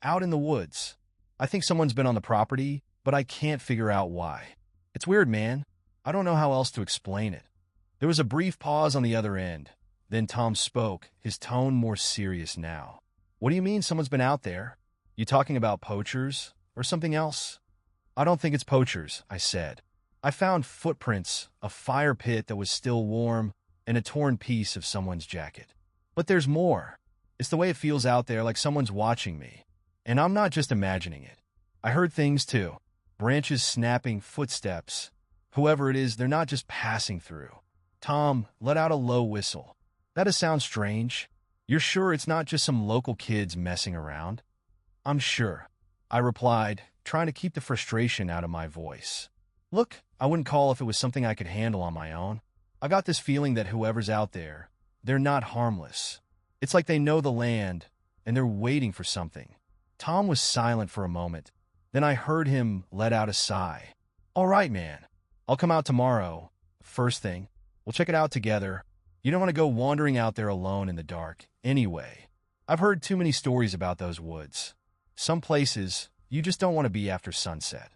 out in the woods. I think someone's been on the property, but I can't figure out why. It's weird, man. I don't know how else to explain it. There was a brief pause on the other end. Then Tom spoke, his tone more serious now. What do you mean someone's been out there? You talking about poachers or something else? I don't think it's poachers, I said. I found footprints, a fire pit that was still warm, and a torn piece of someone's jacket. But there's more. It's the way it feels out there, like someone's watching me. And I'm not just imagining it. I heard things too. Branches snapping, footsteps. Whoever it is, they're not just passing through. Tom let out a low whistle. That sounds strange. You're sure it's not just some local kids messing around? I'm sure, I replied, trying to keep the frustration out of my voice. Look, I wouldn't call if it was something I could handle on my own. I got this feeling that whoever's out there, they're not harmless. It's like they know the land, and they're waiting for something. Tom was silent for a moment. Then I heard him let out a sigh. All right, man. I'll come out tomorrow. First thing. We'll check it out together. You don't want to go wandering out there alone in the dark. Anyway, I've heard too many stories about those woods. Some places, you just don't want to be after sunset.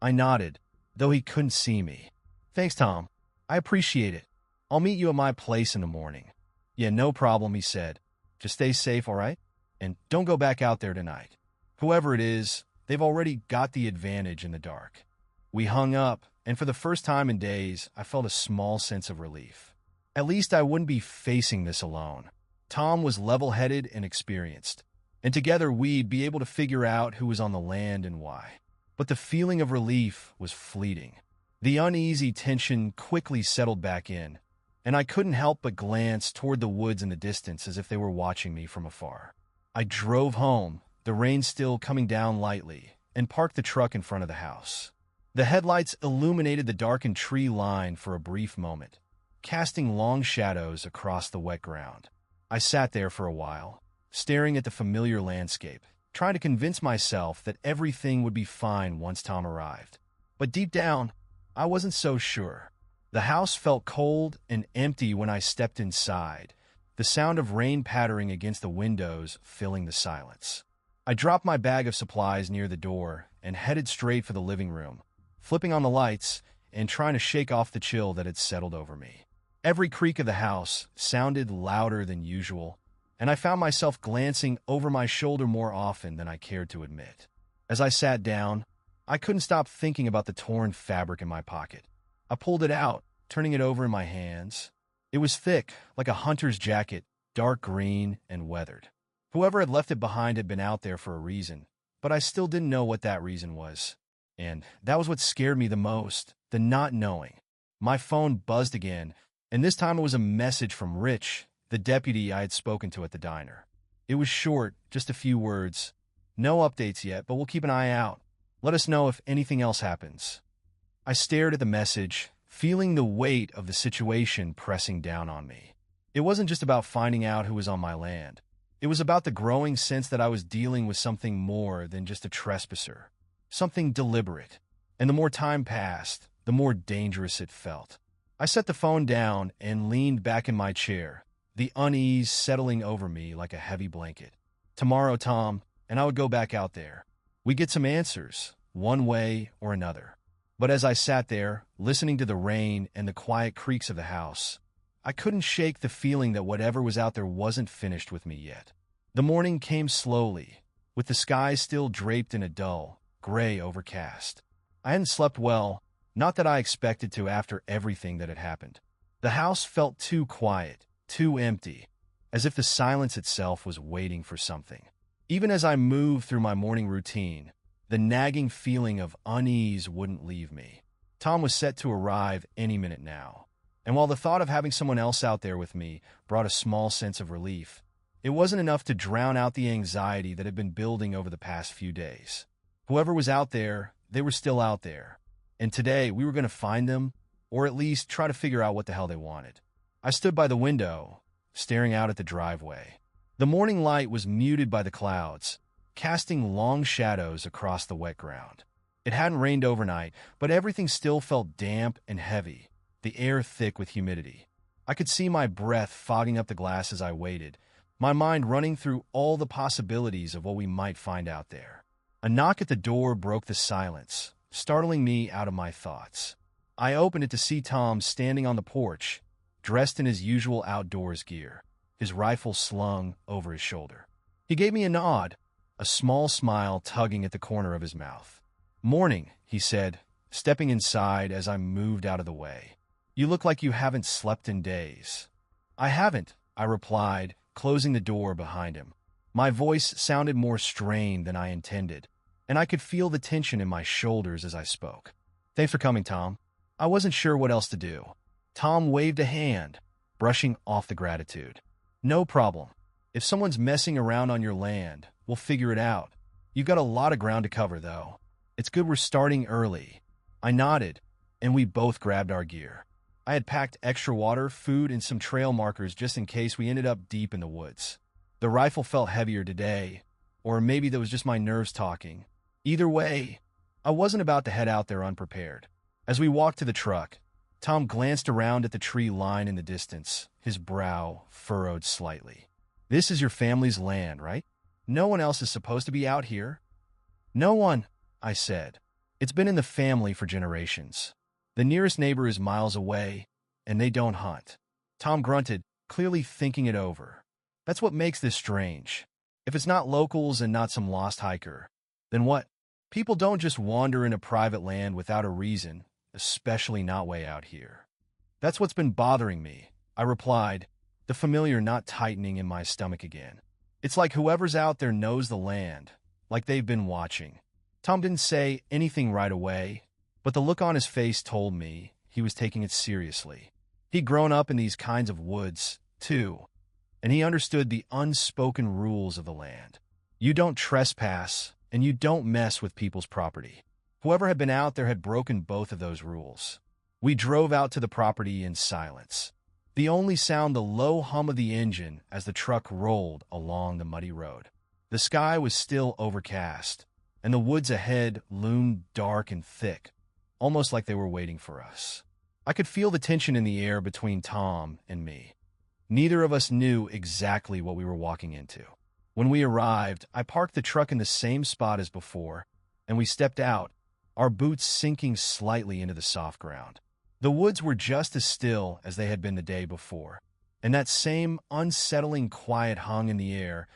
I nodded, though he couldn't see me. Thanks, Tom. I appreciate it. I'll meet you at my place in the morning. Yeah, no problem, he said. Just stay safe, all right? And don't go back out there tonight. Whoever it is, they've already got the advantage in the dark. We hung up, and for the first time in days, I felt a small sense of relief. At least I wouldn't be facing this alone. Tom was level-headed and experienced, and together we'd be able to figure out who was on the land and why. But the feeling of relief was fleeting. The uneasy tension quickly settled back in, and I couldn't help but glance toward the woods in the distance as if they were watching me from afar. I drove home, the rain still coming down lightly, and parked the truck in front of the house. The headlights illuminated the darkened tree line for a brief moment, casting long shadows across the wet ground. I sat there for a while, staring at the familiar landscape, trying to convince myself that everything would be fine once Tom arrived. But deep down, I wasn't so sure. The house felt cold and empty when I stepped inside, the sound of rain pattering against the windows filling the silence. I dropped my bag of supplies near the door and headed straight for the living room, flipping on the lights and trying to shake off the chill that had settled over me. Every creak of the house sounded louder than usual, and I found myself glancing over my shoulder more often than I cared to admit. As I sat down, I couldn't stop thinking about the torn fabric in my pocket. I pulled it out, turning it over in my hands. It was thick, like a hunter's jacket, dark green and weathered. Whoever had left it behind had been out there for a reason, but I still didn't know what that reason was. And that was what scared me the most, the not knowing. My phone buzzed again, and this time it was a message from Rich, the deputy I had spoken to at the diner. It was short, just a few words. No updates yet, but we'll keep an eye out. Let us know if anything else happens. I stared at the message, feeling the weight of the situation pressing down on me. It wasn't just about finding out who was on my land. It was about the growing sense that I was dealing with something more than just a trespasser, something deliberate. And the more time passed, the more dangerous it felt. I set the phone down and leaned back in my chair, the unease settling over me like a heavy blanket. Tomorrow, Tom, and I would go back out there. We'd get some answers, one way or another. But as I sat there, listening to the rain and the quiet creaks of the house, I couldn't shake the feeling that whatever was out there wasn't finished with me yet. The morning came slowly, with the sky still draped in a dull, gray overcast. I hadn't slept well, not that I expected to after everything that had happened. The house felt too quiet, too empty, as if the silence itself was waiting for something. Even as I moved through my morning routine, the nagging feeling of unease wouldn't leave me. Tom was set to arrive any minute now. And while the thought of having someone else out there with me brought a small sense of relief, it wasn't enough to drown out the anxiety that had been building over the past few days. Whoever was out there, they were still out there. And today, we were going to find them, or at least try to figure out what the hell they wanted. I stood by the window, staring out at the driveway. The morning light was muted by the clouds, casting long shadows across the wet ground. It hadn't rained overnight, but everything still felt damp and heavy, the air thick with humidity. I could see my breath fogging up the glass as I waited, my mind running through all the possibilities of what we might find out there. A knock at the door broke the silence, startling me out of my thoughts. I opened it to see Tom standing on the porch, dressed in his usual outdoors gear, his rifle slung over his shoulder. He gave me a nod, a small smile tugging at the corner of his mouth. "Morning," he said, stepping inside as I moved out of the way. "You look like you haven't slept in days." "I haven't," I replied, closing the door behind him. My voice sounded more strained than I intended, and I could feel the tension in my shoulders as I spoke. "Thanks for coming, Tom." I wasn't sure what else to do. Tom waved a hand, brushing off the gratitude. "No problem. If someone's messing around on your land, we'll figure it out. You've got a lot of ground to cover, though. It's good we're starting early." I nodded, and we both grabbed our gear. I had packed extra water, food, and some trail markers just in case we ended up deep in the woods. The rifle felt heavier today, or maybe that was just my nerves talking. Either way, I wasn't about to head out there unprepared. As we walked to the truck, Tom glanced around at the tree line in the distance, his brow furrowed slightly. "This is your family's land, right? No one else is supposed to be out here?" "No one," I said. "It's been in the family for generations. The nearest neighbor is miles away, and they don't hunt." Tom grunted, clearly thinking it over. "That's what makes this strange. If it's not locals and not some lost hiker, then what? People don't just wander into private land without a reason, especially not way out here." "That's what's been bothering me," I replied, the familiar knot tightening in my stomach again. "It's like whoever's out there knows the land, like they've been watching." Tom didn't say anything right away, but the look on his face told me he was taking it seriously. He'd grown up in these kinds of woods, too, and he understood the unspoken rules of the land. You don't trespass, and you don't mess with people's property. Whoever had been out there had broken both of those rules. We drove out to the property in silence. The only sound the low hum of the engine as the truck rolled along the muddy road. The sky was still overcast, and the woods ahead loomed dark and thick, almost like they were waiting for us. I could feel the tension in the air between Tom and me. Neither of us knew exactly what we were walking into. When we arrived, I parked the truck in the same spot as before, and we stepped out, our boots sinking slightly into the soft ground. The woods were just as still as they had been the day before, and that same unsettling quiet hung in the air,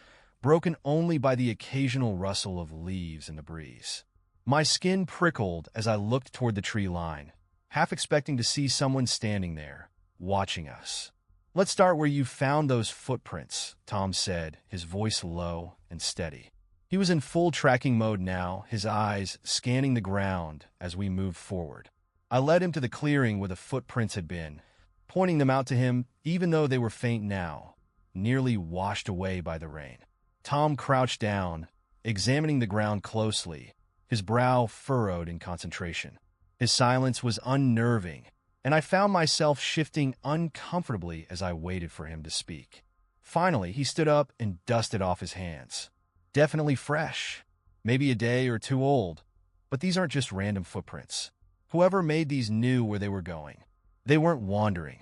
broken only by the occasional rustle of leaves in the breeze. My skin prickled as I looked toward the tree line, half expecting to see someone standing there, watching us. "Let's start where you found those footprints," Tom said, his voice low and steady. He was in full tracking mode now, his eyes scanning the ground as we moved forward. I led him to the clearing where the footprints had been, pointing them out to him even though they were faint now, nearly washed away by the rain. Tom crouched down, examining the ground closely, his brow furrowed in concentration. His silence was unnerving, and I found myself shifting uncomfortably as I waited for him to speak. Finally, he stood up and dusted off his hands. "Definitely fresh. Maybe a day or two old. But these aren't just random footprints. Whoever made these knew where they were going. They weren't wandering."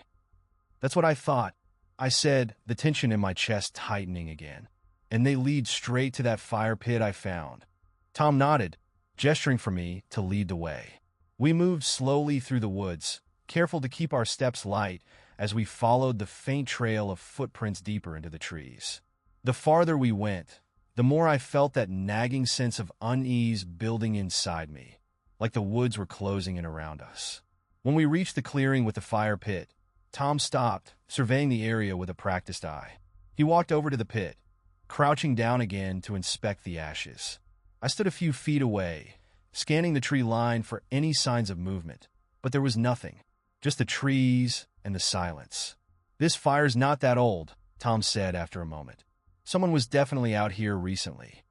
"That's what I thought," I said, the tension in my chest tightening again. "And they lead straight to that fire pit I found." Tom nodded, gesturing for me to lead the way. We moved slowly through the woods, careful to keep our steps light as we followed the faint trail of footprints deeper into the trees. The farther we went, the more I felt that nagging sense of unease building inside me, like the woods were closing in around us. When we reached the clearing with the fire pit, Tom stopped, surveying the area with a practiced eye. He walked over to the pit, crouching down again to inspect the ashes. I stood a few feet away, scanning the tree line for any signs of movement, but there was nothing, just the trees and the silence. "This fire's not that old," Tom said after a moment. "Someone was definitely out here recently."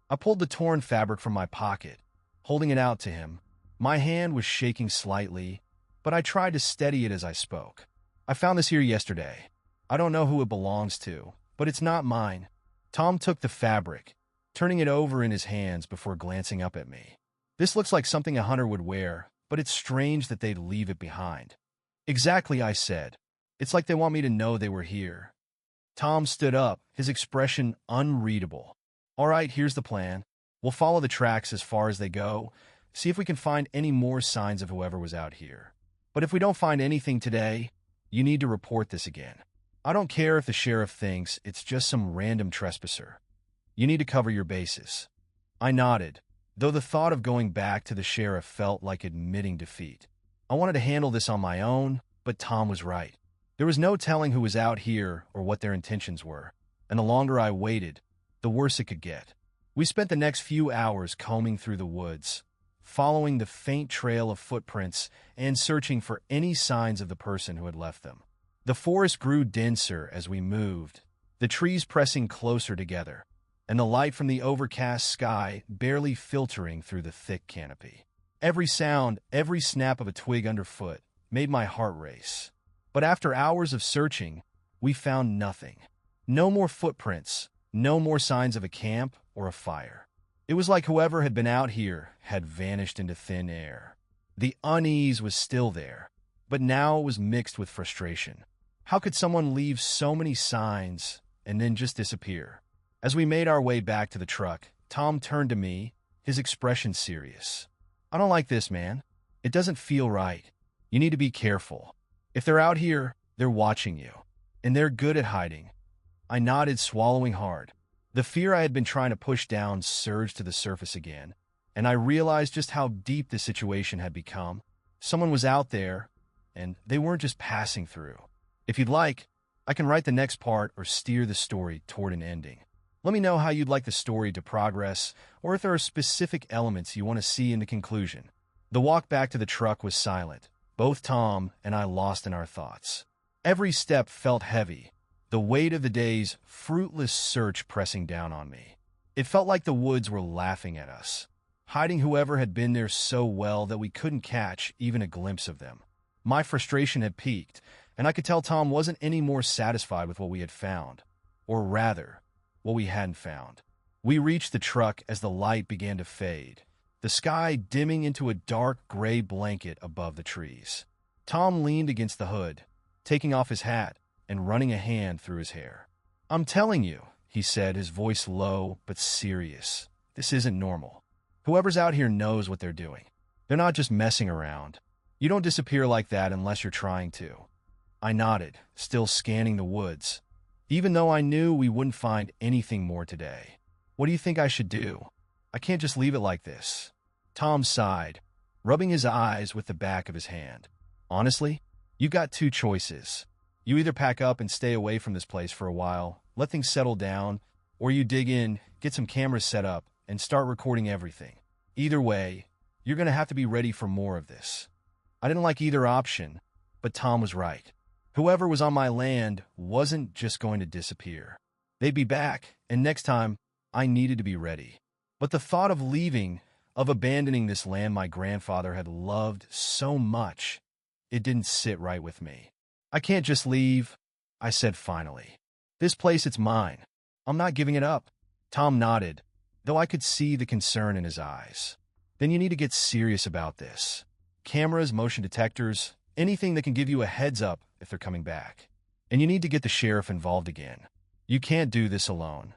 I pulled the torn fabric from my pocket, holding it out to him. My hand was shaking slightly, but I tried to steady it as I spoke. "I found this here yesterday. I don't know who it belongs to, but it's not mine." Tom took the fabric, turning it over in his hands before glancing up at me. "This looks like something a hunter would wear, but it's strange that they'd leave it behind." "Exactly," I said. "It's like they want me to know they were here." Tom stood up, his expression unreadable. All right, here's the plan. We'll follow the tracks as far as they go, see if we can find any more signs of whoever was out here. But if we don't find anything today, you need to report this again. I don't care if the sheriff thinks it's just some random trespasser. You need to cover your bases. I nodded, though the thought of going back to the sheriff felt like admitting defeat. I wanted to handle this on my own, but Tom was right. There was no telling who was out here or what their intentions were, and the longer I waited, the worse it could get. We spent the next few hours combing through the woods, following the faint trail of footprints and searching for any signs of the person who had left them. The forest grew denser as we moved, the trees pressing closer together, and the light from the overcast sky barely filtering through the thick canopy. Every sound, every snap of a twig underfoot made my heart race. But after hours of searching, we found nothing. No more footprints, no more signs of a camp or a fire. It was like whoever had been out here had vanished into thin air. The unease was still there, but now it was mixed with frustration. How could someone leave so many signs and then just disappear? As we made our way back to the truck, Tom turned to me, his expression serious. I don't like this, man. It doesn't feel right. You need to be careful. If they're out here, they're watching you, and they're good at hiding. I nodded, swallowing hard. The fear I had been trying to push down surged to the surface again, and I realized just how deep the situation had become. Someone was out there, and they weren't just passing through. If you'd like, I can write the next part or steer the story toward an ending. Let me know how you'd like the story to progress, or if there are specific elements you want to see in the conclusion. The walk back to the truck was silent, both Tom and I lost in our thoughts. Every step felt heavy, the weight of the day's fruitless search pressing down on me. It felt like the woods were laughing at us, hiding whoever had been there so well that we couldn't catch even a glimpse of them. My frustration had peaked, and I could tell Tom wasn't any more satisfied with what we had found, or rather, what we hadn't found. We reached the truck as the light began to fade, the sky dimming into a dark gray blanket above the trees. Tom leaned against the hood, taking off his hat and running a hand through his hair. "I'm telling you," he said, his voice low but serious, "this isn't normal. Whoever's out here knows what they're doing. They're not just messing around. You don't disappear like that unless you're trying to." I nodded, still scanning the woods, even though I knew we wouldn't find anything more today. "What do you think I should do? I can't just leave it like this." Tom sighed, rubbing his eyes with the back of his hand. "Honestly, you've got two choices. You either pack up and stay away from this place for a while, let things settle down, or you dig in, get some cameras set up, and start recording everything. Either way, you're going to have to be ready for more of this." I didn't like either option, but Tom was right. Whoever was on my land wasn't just going to disappear. They'd be back, and next time, I needed to be ready. But the thought of leaving, of abandoning this land my grandfather had loved so much, it didn't sit right with me. "I can't just leave," I said finally. "This place, it's mine. I'm not giving it up." Tom nodded, though I could see the concern in his eyes. "Then you need to get serious about this. Cameras, motion detectors, anything that can give you a heads up if they're coming back. And you need to get the sheriff involved again. You can't do this alone."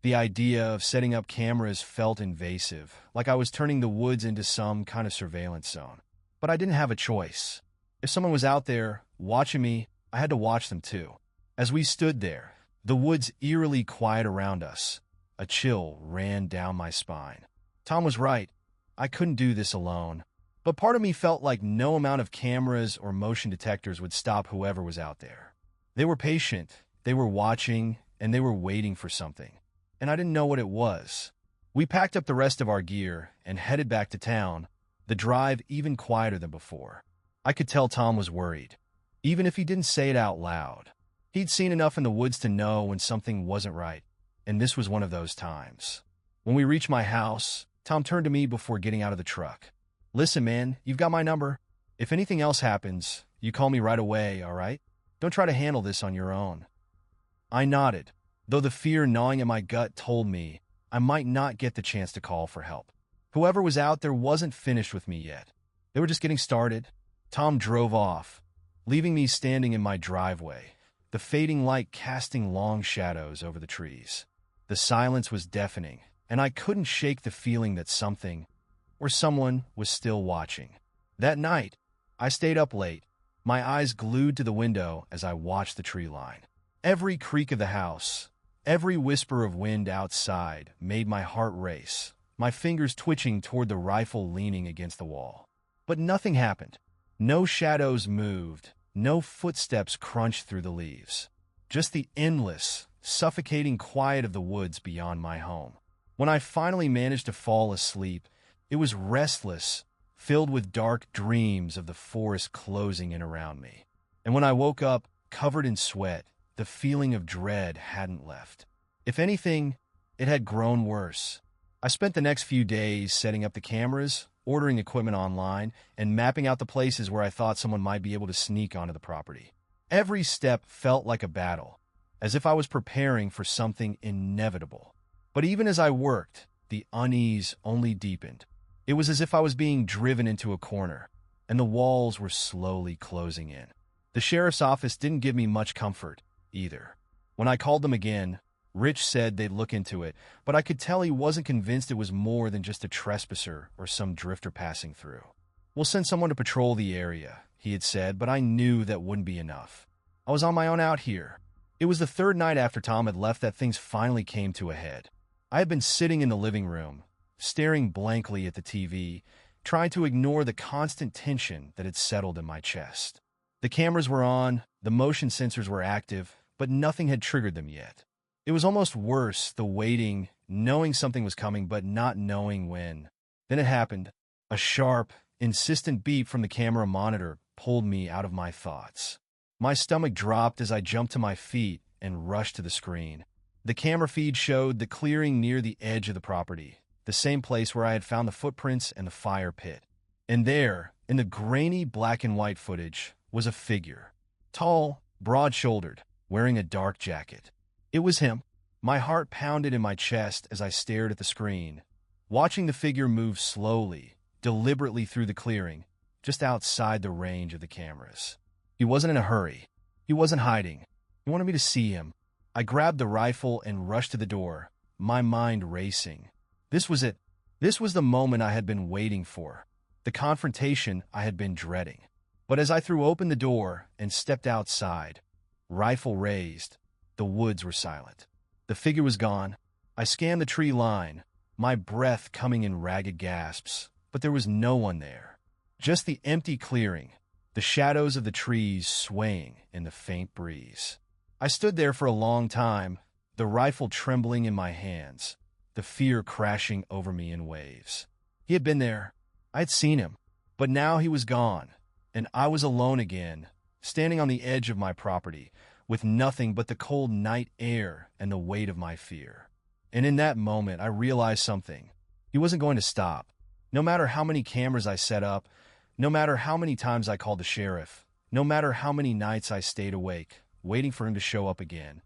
The idea of setting up cameras felt invasive, like I was turning the woods into some kind of surveillance zone. But I didn't have a choice. If someone was out there, watching me, I had to watch them too. As we stood there, the woods eerily quiet around us, a chill ran down my spine. Tom was right. I couldn't do this alone. But part of me felt like no amount of cameras or motion detectors would stop whoever was out there. They were patient, they were watching, and they were waiting for something. And I didn't know what it was. We packed up the rest of our gear and headed back to town, the drive even quieter than before. I could tell Tom was worried, even if he didn't say it out loud. He'd seen enough in the woods to know when something wasn't right, and this was one of those times. When we reached my house, Tom turned to me before getting out of the truck. "Listen, man, you've got my number. If anything else happens, you call me right away, all right? Don't try to handle this on your own." I nodded, though the fear gnawing at my gut told me I might not get the chance to call for help. Whoever was out there wasn't finished with me yet. They were just getting started. Tom drove off, leaving me standing in my driveway, the the fading light casting long shadows over the trees. The silence was deafening, and I couldn't shake the feeling that something, or someone, was still watching. That night, I stayed up late, my eyes glued to the window as I watched the tree line. Every creak of the house, every whisper of wind outside made my heart race, my fingers twitching toward the rifle leaning against the wall. But nothing happened. No shadows moved, no footsteps crunched through the leaves. Just the endless, suffocating quiet of the woods beyond my home. When I finally managed to fall asleep, it was restless, filled with dark dreams of the forest closing in around me. And when I woke up, covered in sweat, the feeling of dread hadn't left. If anything, it had grown worse. I spent the next few days setting up the cameras, ordering equipment online, and mapping out the places where I thought someone might be able to sneak onto the property. Every step felt like a battle, as if I was preparing for something inevitable. But even as I worked, the unease only deepened. It was as if I was being driven into a corner, and the walls were slowly closing in. The sheriff's office didn't give me much comfort, either. When I called them again, Rich said they'd look into it, but I could tell he wasn't convinced it was more than just a trespasser or some drifter passing through. "We'll send someone to patrol the area," he had said, but I knew that wouldn't be enough. I was on my own out here. It was the third night after Tom had left that things finally came to a head. I had been sitting in the living room, staring blankly at the TV, trying to ignore the constant tension that had settled in my chest. The cameras were on, the motion sensors were active, but nothing had triggered them yet. It was almost worse, the waiting, knowing something was coming but not knowing when. Then it happened. A sharp, insistent beep from the camera monitor pulled me out of my thoughts. My stomach dropped as I jumped to my feet and rushed to the screen. The camera feed showed the clearing near the edge of the property, the same place where I had found the footprints and the fire pit. And there, in the grainy black and white footage, was a figure. Tall, broad-shouldered, wearing a dark jacket. It was him. My heart pounded in my chest as I stared at the screen, watching the figure move slowly, deliberately through the clearing, just outside the range of the cameras. He wasn't in a hurry. He wasn't hiding. He wanted me to see him. I grabbed the rifle and rushed to the door, my mind racing. This was it. This was the moment I had been waiting for, the confrontation I had been dreading. But as I threw open the door and stepped outside, rifle raised, the woods were silent. The figure was gone. I scanned the tree line, my breath coming in ragged gasps, but there was no one there. Just the empty clearing, the shadows of the trees swaying in the faint breeze. I stood there for a long time, the rifle trembling in my hands, the fear crashing over me in waves. He had been there. I had seen him. But now he was gone, and I was alone again, standing on the edge of my property, with nothing but the cold night air and the weight of my fear. And in that moment, I realized something. He wasn't going to stop. No matter how many cameras I set up, no matter how many times I called the sheriff, no matter how many nights I stayed awake, waiting for him to show up again,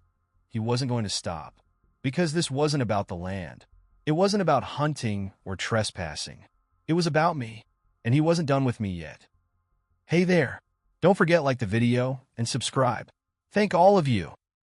he wasn't going to stop. Because this wasn't about the land. It wasn't about hunting or trespassing. It was about me, and he wasn't done with me yet. Hey there! Don't forget to like the video and subscribe. Thank all of you.